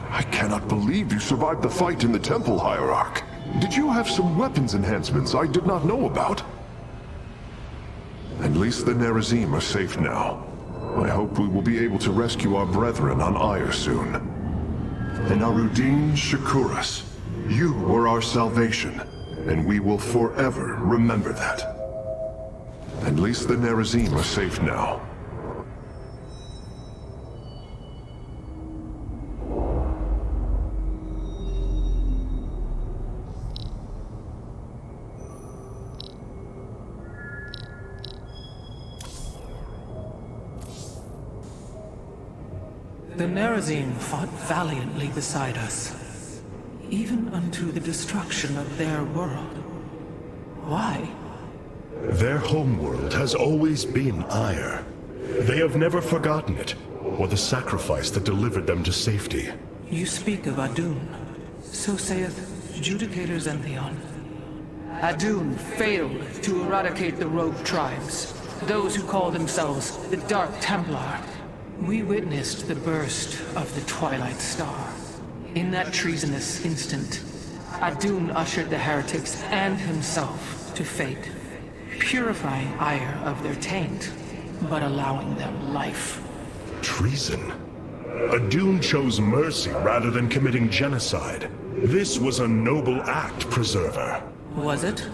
I cannot believe you survived the fight in the temple, Hierarch. Did you have some weapons enhancements I did not know about? At least the Nerazim are safe now. I hope we will be able to rescue our brethren on Ire soon. And Arudin Shakuras, you were our salvation, and we will forever remember that. At least the Nerazim are safe now. The Nerazim fought valiantly beside us, even unto the destruction of their world. Why? Their homeworld has always been Ire. They have never forgotten it, or the sacrifice that delivered them to safety. You speak of Adun. So saith Judicator Zentheon. Adun failed to eradicate the rogue tribes, those who call themselves the Dark Templar. We witnessed the burst of the Twilight Star. In that treasonous instant, Adun ushered the heretics and himself to fate, purifying Ire of their taint, but allowing them life. Treason? Adun chose mercy rather than committing genocide. This was a noble act, Preserver. Was it?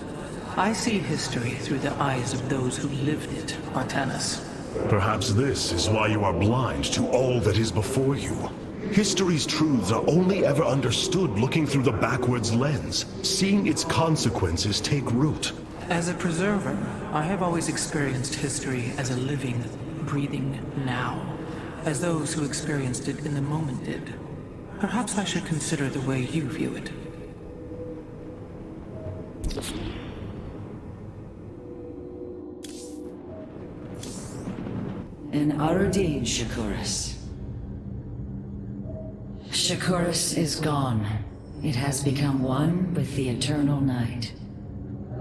I see history through the eyes of those who lived it, Artanis. Perhaps this is why you are blind to all that is before you. History's truths are only ever understood looking through the backwards lens, seeing its consequences take root. As a preserver, I have always experienced history as a living, breathing now, as those who experienced it in the moment did. Perhaps I should consider the way you view it. And Arudin Shakuras. Shakuras is gone. It has become one with the eternal night.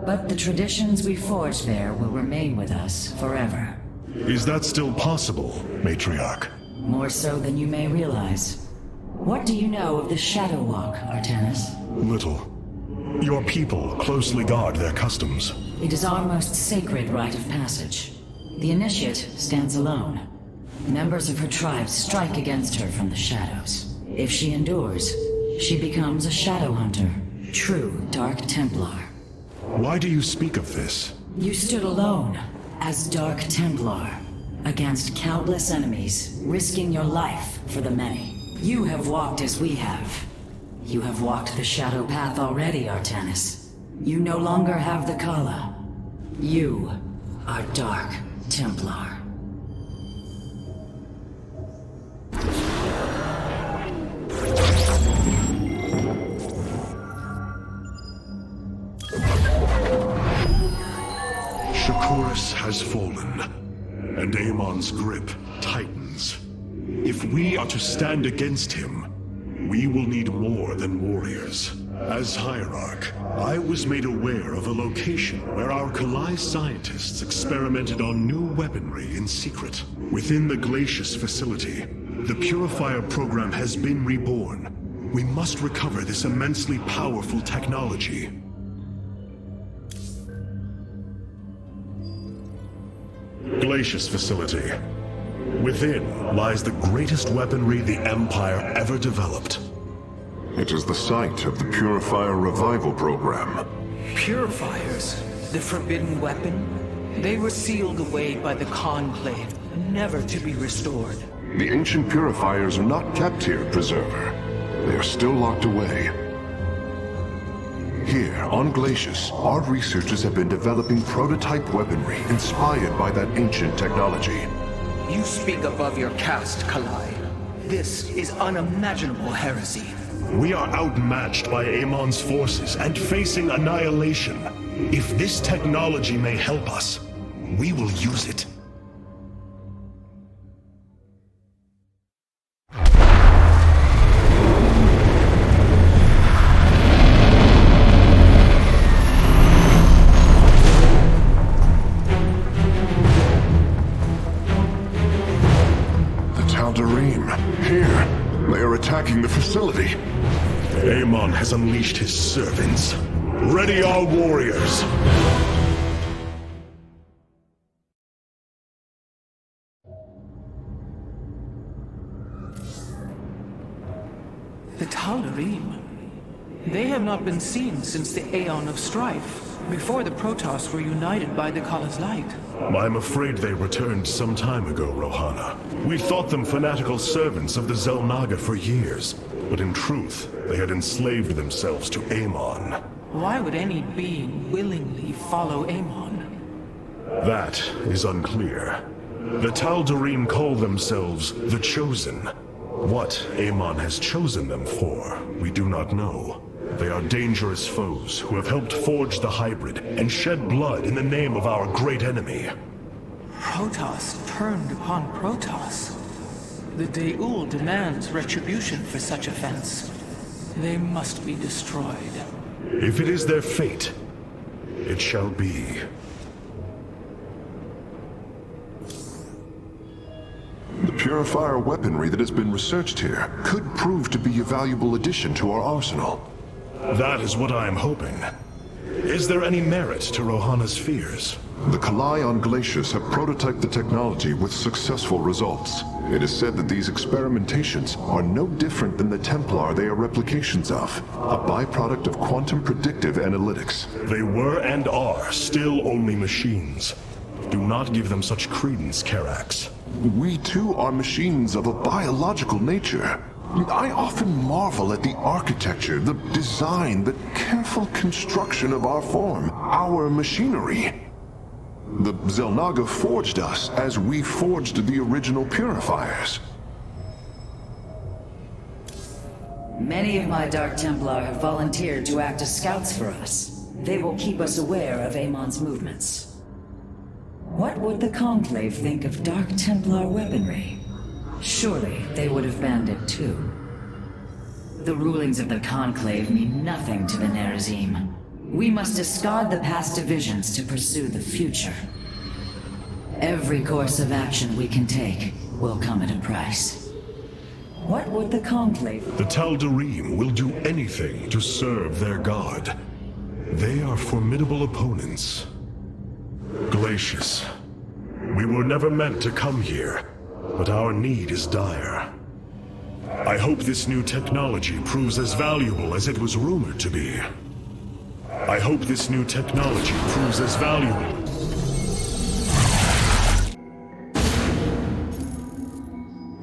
But the traditions we forged there will remain with us forever. Is that still possible, Matriarch? More so than you may realize. What do you know of the Shadow Walk, Artanis? Little. Your people closely guard their customs. It is our most sacred rite of passage. The Initiate stands alone. Members of her tribe strike against her from the shadows. If she endures, she becomes a Shadow Hunter, true Dark Templar. Why do you speak of this? You stood alone, as Dark Templar, against countless enemies, risking your life for the many. You have walked as we have. You have walked the Shadow Path already, Artanis. You no longer have the Kala. You are Dark Templar. Shakuras has fallen, and Amon's grip tightens. If we are to stand against him, we will need more than warriors. As Hierarch, I was made aware of a location where our Kalai scientists experimented on new weaponry in secret. Within the Glacius facility, the Purifier program has been reborn. We must recover this immensely powerful technology. Glacius facility. Within lies the greatest weaponry the Empire ever developed. It is the site of the Purifier Revival Program. Purifiers? The forbidden weapon? They were sealed away by the Conclave, never to be restored. The ancient Purifiers are not kept here, Preserver. They are still locked away. Here, on Glacius, our researchers have been developing prototype weaponry inspired by that ancient technology. You speak above your caste, Kalai. This is unimaginable heresy. We are outmatched by Amon's forces and facing annihilation. If this technology may help us, we will use it. The Tal'Darim, here. They are attacking the facility. Amon has unleashed his servants. Ready our warriors! The Tal'Darim. They have not been seen since the Aeon of Strife, before the Protoss were united by the Kala's light. I'm afraid they returned some time ago, Rohana. We thought them fanatical servants of the Xel'Naga for years, but in truth, they had enslaved themselves to Amon. Why would any being willingly follow Amon? That is unclear. The Tal'Darim call themselves the Chosen. What Amon has chosen them for, we do not know. They are dangerous foes who have helped forge the hybrid and shed blood in the name of our great enemy. Protoss turned upon Protoss. The De'ul demands retribution for such offense. They must be destroyed. If it is their fate, it shall be. The purifier weaponry that has been researched here could prove to be a valuable addition to our arsenal. That is what I am hoping. Is there any merit to Rohana's fears? The Kalai on Glacius have prototyped the technology with successful results. It is said that these experimentations are no different than the Templar they are replications of, a byproduct of quantum predictive analytics. They were and are still only machines. Do not give them such credence, Karax. We too are machines of a biological nature. I often marvel at the architecture, the design, the careful construction of our form, our machinery. The Xel'Naga forged us as we forged the original purifiers. Many of my Dark Templar have volunteered to act as scouts for us. They will keep us aware of Amon's movements. What would the Conclave think of Dark Templar weaponry? Surely they would have banned it too. The rulings of the Conclave mean nothing to the Nerazim. We must discard the past divisions to pursue the future. Every course of action we can take will come at a price. What would the Conclave... The Tal'Darim will do anything to serve their god. They are formidable opponents. Glacius. We were never meant to come here, but our need is dire. I hope this new technology proves as valuable as it was rumored to be. I hope this new technology proves as valuable.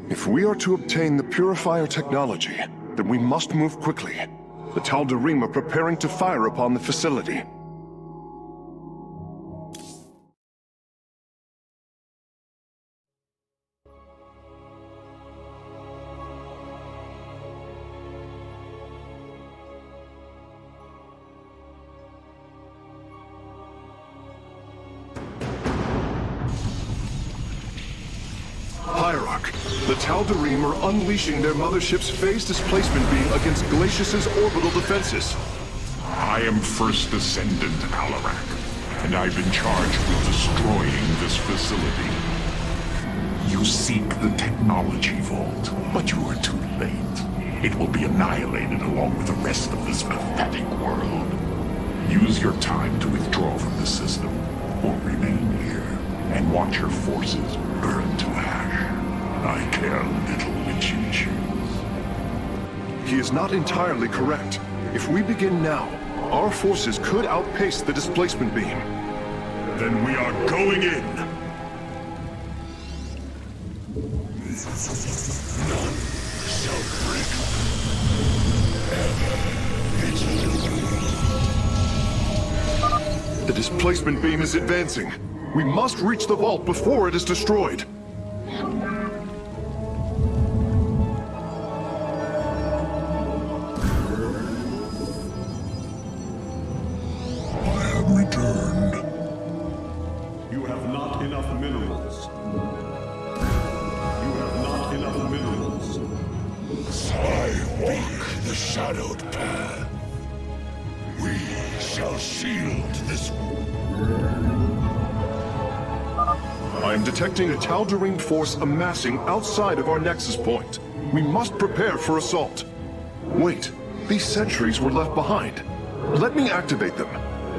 If we are to obtain the purifier technology, then we must move quickly. The Tal'Darim are preparing to fire upon the facility. The Tal'Darim are unleashing their mothership's phase displacement beam against Glacius's orbital defenses. I am First Descendant Alarak, and I've been charged with destroying this facility. You seek the technology vault, but you are too late. It will be annihilated along with the rest of this pathetic world. Use your time to withdraw from the system, or remain here, and watch your forces burn to ash. I care little which you choose. He is not entirely correct. If we begin now, our forces could outpace the displacement beam. Then we are going in! None shall break ever. The displacement beam is advancing. We must reach the vault before it is destroyed. I am detecting a Tal'Darim force amassing outside of our nexus point. We must prepare for assault. Wait, these sentries were left behind. Let me activate them.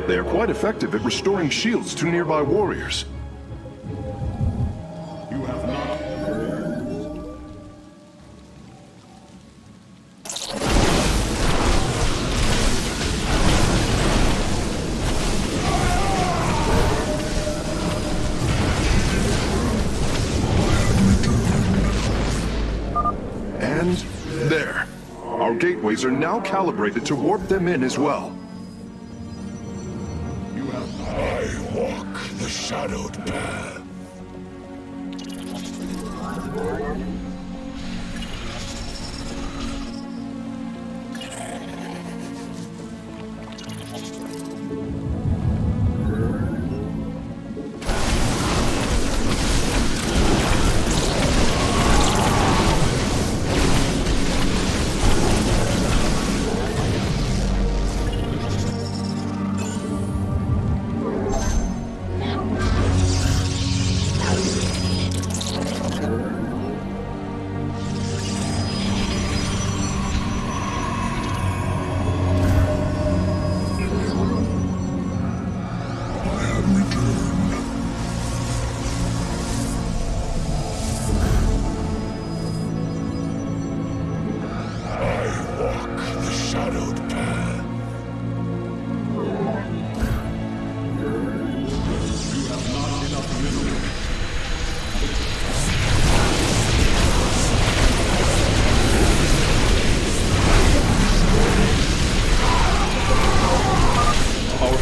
They are quite effective at restoring shields to nearby warriors. You have not. And there. Our gateways are now calibrated to warp them in as well. I walk the shadowed path.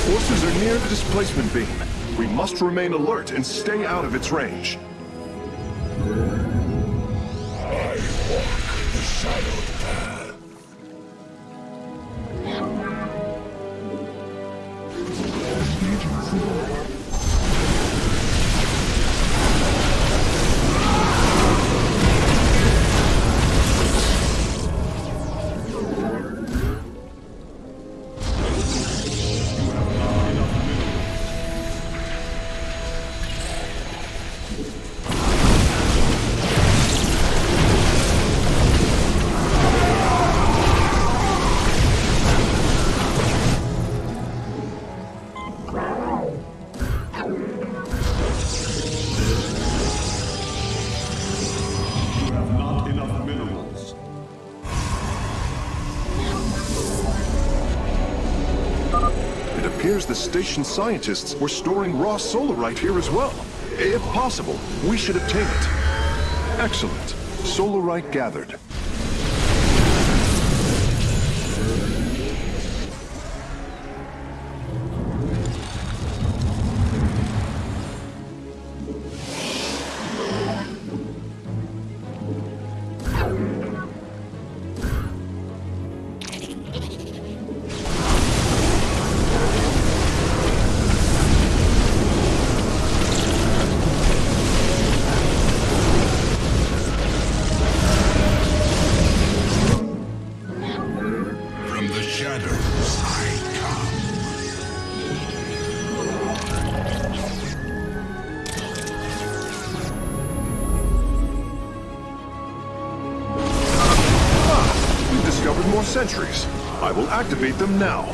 Forces are near the displacement beam. We must remain alert and stay out of its range. I walk the shadowed path. The station scientists were storing raw solarite here as well. If possible, we should obtain it. Excellent. Solarite gathered. Sentries. I will activate them now.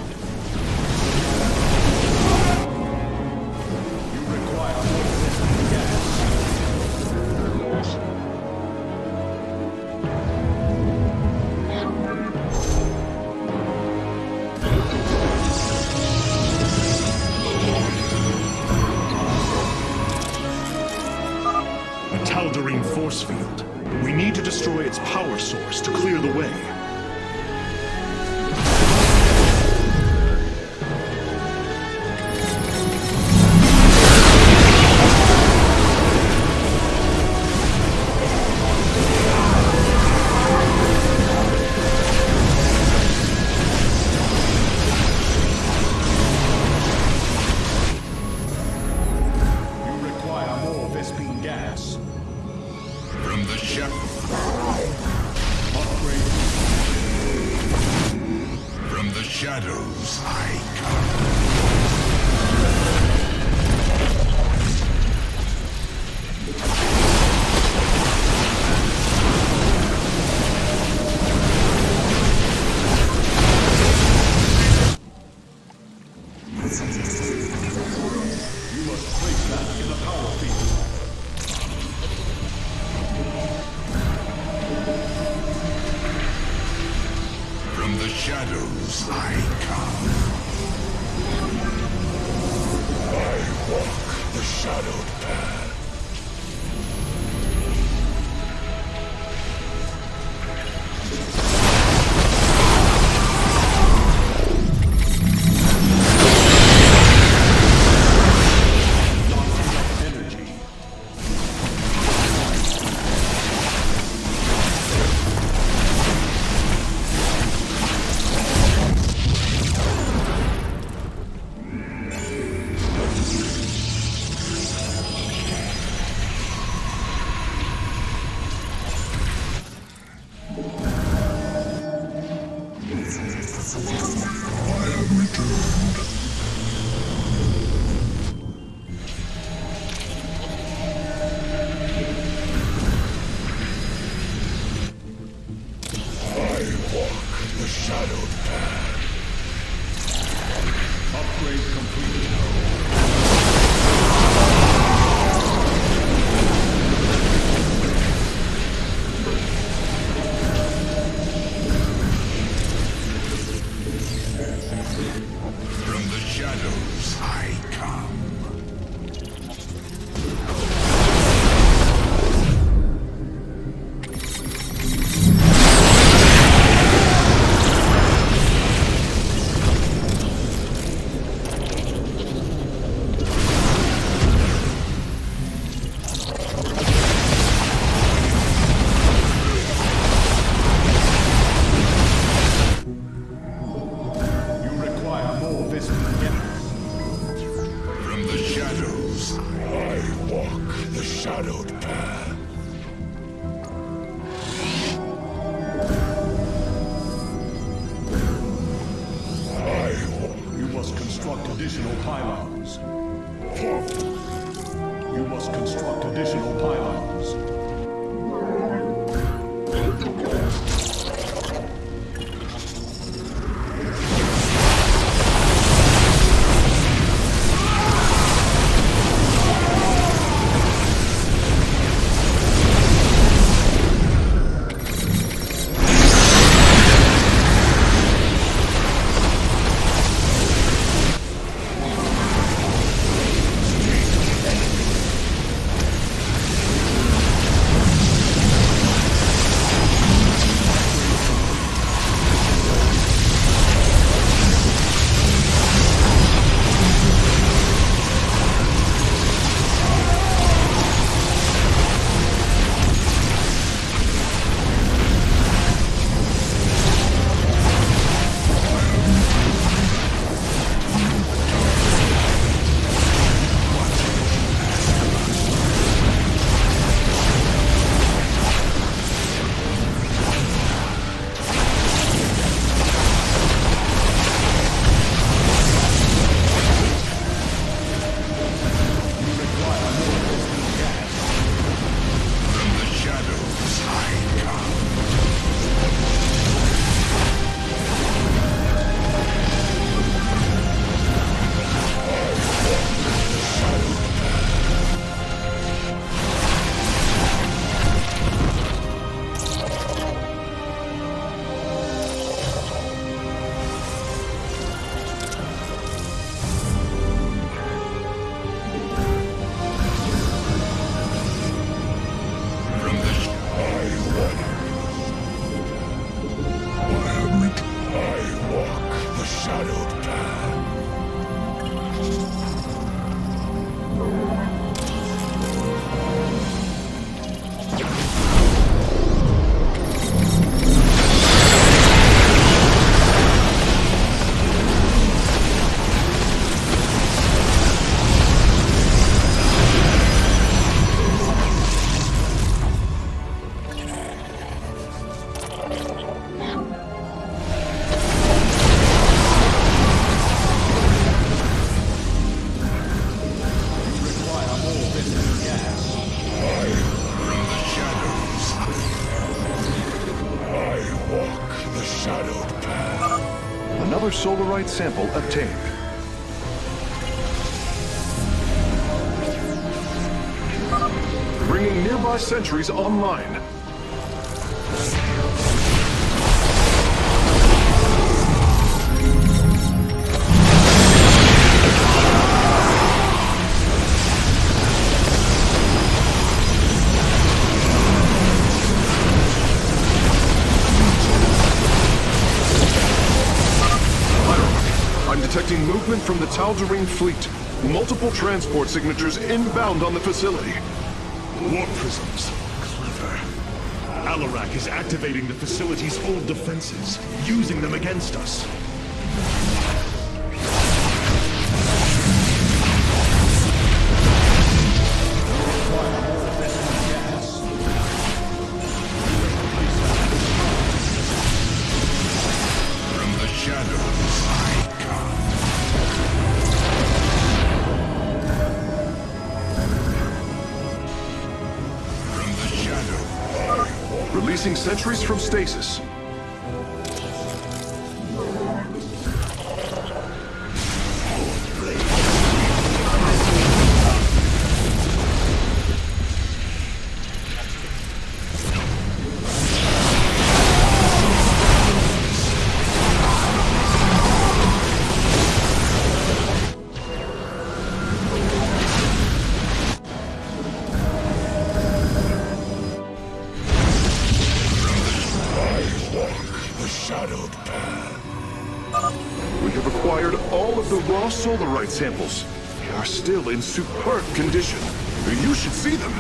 You require more gas. A Tal'Darim force field. We need to destroy its power source to clear the way. shadows I come. I walk the shadowed path. Another solarite sample obtained. Bringing nearby sentries online. detecting movement from the Tal'Darim fleet. Multiple transport signatures inbound on the facility. Warp prisms. Clever. Alarak is activating the facility's old defenses, using them against us. Releasing sentries from stasis. We have acquired all of the raw solarite samples. They are still in superb condition. You should see them.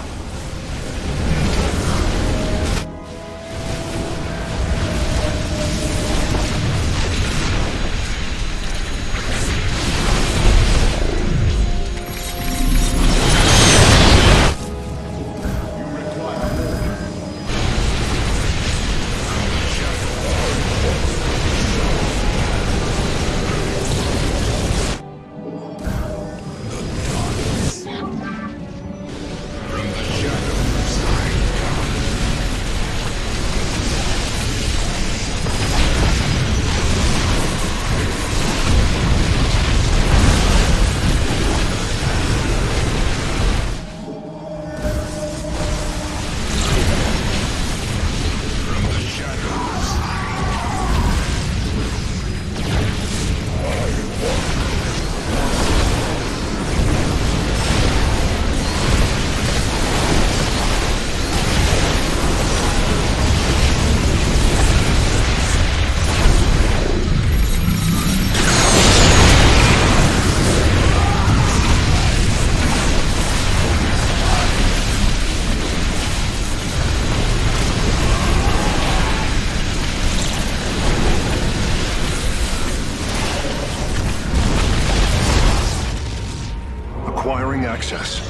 Acquiring access.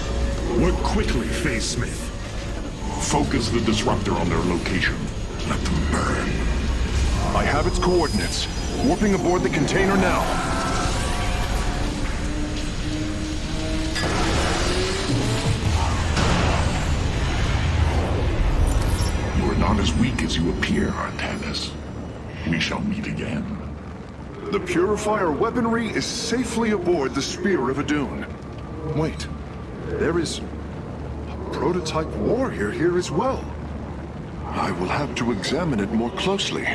Work quickly, Phase Smith. Focus the disruptor on their location. Let them burn. I have its coordinates. Warping aboard the container now. You are not as weak as you appear, Artanis. We shall meet again. The Purifier weaponry is safely aboard the Spear of Adun. Wait, there is a prototype warrior here as well. I will have to examine it more closely.